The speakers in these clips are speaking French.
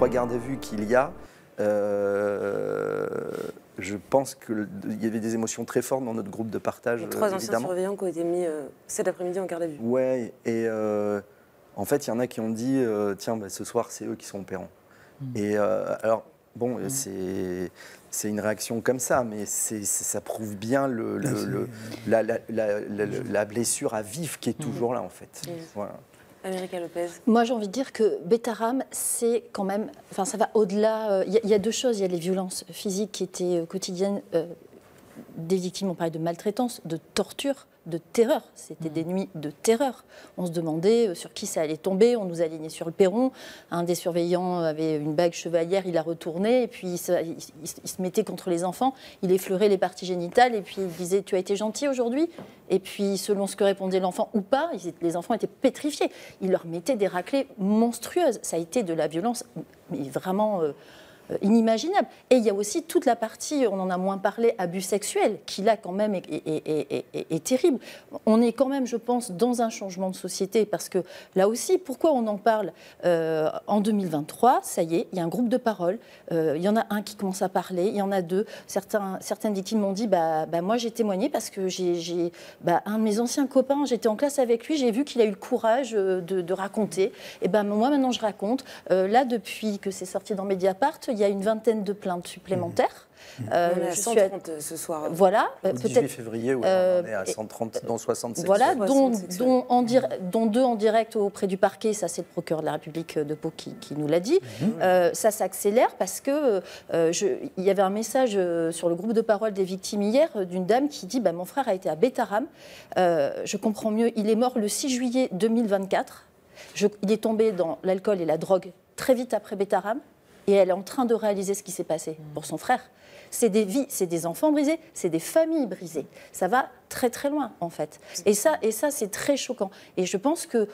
3 gardes à vue qu'il y a, je pense qu'il y avait des émotions très fortes dans notre groupe de partage. 3 anciens surveillants qui ont été mis cet après-midi en garde à vue. Ouais, et en fait, il y en a qui ont dit tiens, bah, ce soir, c'est eux qui sont opérants. Et alors, bon, c'est une réaction comme ça, mais ça prouve bien la blessure à vif qui est toujours là, en fait. Voilà. América Lopez. Moi, j'ai envie de dire que Betaram, c'est quand même... Enfin, ça va au-delà... Il y a deux choses. Il y a les violences physiques qui étaient quotidiennes des victimes. On parlait de maltraitance, de torture, de terreur. C'était des nuits de terreur. On se demandait sur qui ça allait tomber. On nous alignait sur le perron. Un des surveillants avait une bague chevalière. Il la retournait et puis il se mettait contre les enfants. Il effleurait les parties génitales et puis il disait « Tu as été gentil aujourd'hui ?» Et puis, selon ce que répondait l'enfant ou pas, les enfants étaient pétrifiés. Il leur mettait des raclées monstrueuses. Ça a été de la violence, mais vraiment inimaginable. Et il y a aussi toute la partie, on en a moins parlé, abus sexuel, qui là, quand même, est terrible. On est quand même, je pense, dans un changement de société, parce que là aussi, pourquoi on en parle en 2023, ça y est, il y a un groupe de parole, il y en a un qui commence à parler, il y en a deux. Certaines victimes m'ont dit, moi j'ai témoigné parce que un de mes anciens copains, j'étais en classe avec lui, j'ai vu qu'il a eu le courage de raconter. Et moi maintenant je raconte. Là, depuis que c'est sorti dans Mediapart, il y a une vingtaine de plaintes supplémentaires. On est à 130 ce soir. Voilà. Le 18 février, on est à 130 dans 67. Voilà, dont 2 en direct auprès du parquet. Ça, c'est le procureur de la République de Pau qui nous l'a dit. Ça s'accélère parce que il y avait un message sur le groupe de parole des victimes hier d'une dame qui dit mon frère a été à Betaram. Je comprends mieux. Il est mort le 6 juillet 2024. Il est tombé dans l'alcool et la drogue très vite après Betaram. Et elle est en train de réaliser ce qui s'est passé pour son frère. C'est des vies, c'est des enfants brisés, c'est des familles brisées. Ça va très très loin en fait. Et ça c'est très choquant. Et je pense que,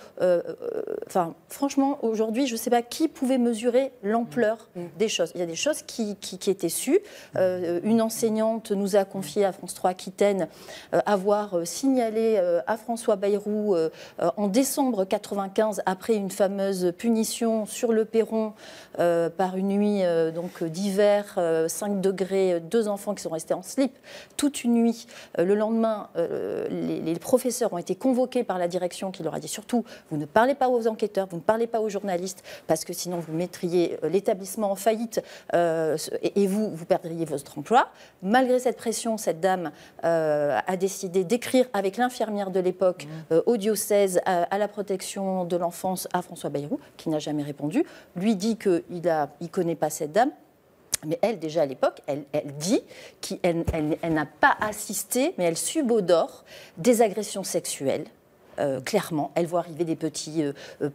franchement, aujourd'hui, je ne sais pas qui pouvait mesurer l'ampleur des choses. Il y a des choses qui étaient sues. Une enseignante nous a confié à France 3 Aquitaine avoir signalé à François Bayrou en décembre 95, après une fameuse punition sur le perron par une nuit d'hiver, 5 degrés, 2 enfants qui sont restés en slip toute une nuit. Le lendemain, les professeurs ont été convoqués par la direction qui leur a dit surtout, vous ne parlez pas aux enquêteurs, vous ne parlez pas aux journalistes, parce que sinon vous mettriez l'établissement en faillite et vous perdriez votre emploi. Malgré cette pression, cette dame a décidé d'écrire avec l'infirmière de l'époque au diocèse, à la protection de l'enfance, à François Bayrou, qui n'a jamais répondu, lui dit qu'il ne connaît pas cette dame. Mais elle, déjà à l'époque, elle dit qu'elle n'a pas assisté, mais elle subodore des agressions sexuelles. Clairement, elle voit arriver des petits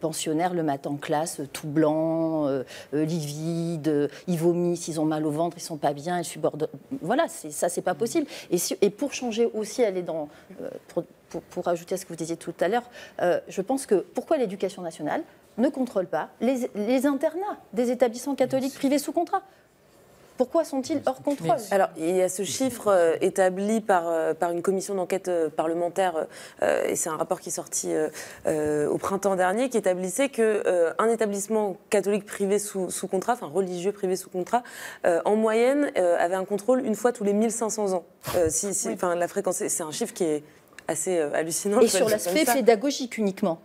pensionnaires le matin en classe, tout blancs, livides, ils vomissent, ils ont mal au ventre, ils sont pas bien, elle subordonne. Voilà, ça, c'est pas possible. Et pour changer aussi, elle est dans... pour ajouter à ce que vous disiez tout à l'heure, je pense que pourquoi l'éducation nationale ne contrôle pas les internats des établissements catholiques privés sous contrat ? Pourquoi sont-ils hors contrôle ? Alors, il y a ce chiffre établi par une commission d'enquête parlementaire, et c'est un rapport qui est sorti au printemps dernier, qui établissait qu'un établissement catholique privé sous contrat, enfin religieux privé sous contrat, en moyenne, avait un contrôle une fois tous les 1500 ans. La fréquence, c'est un chiffre qui est assez hallucinant. Et sur l'aspect pédagogique uniquement.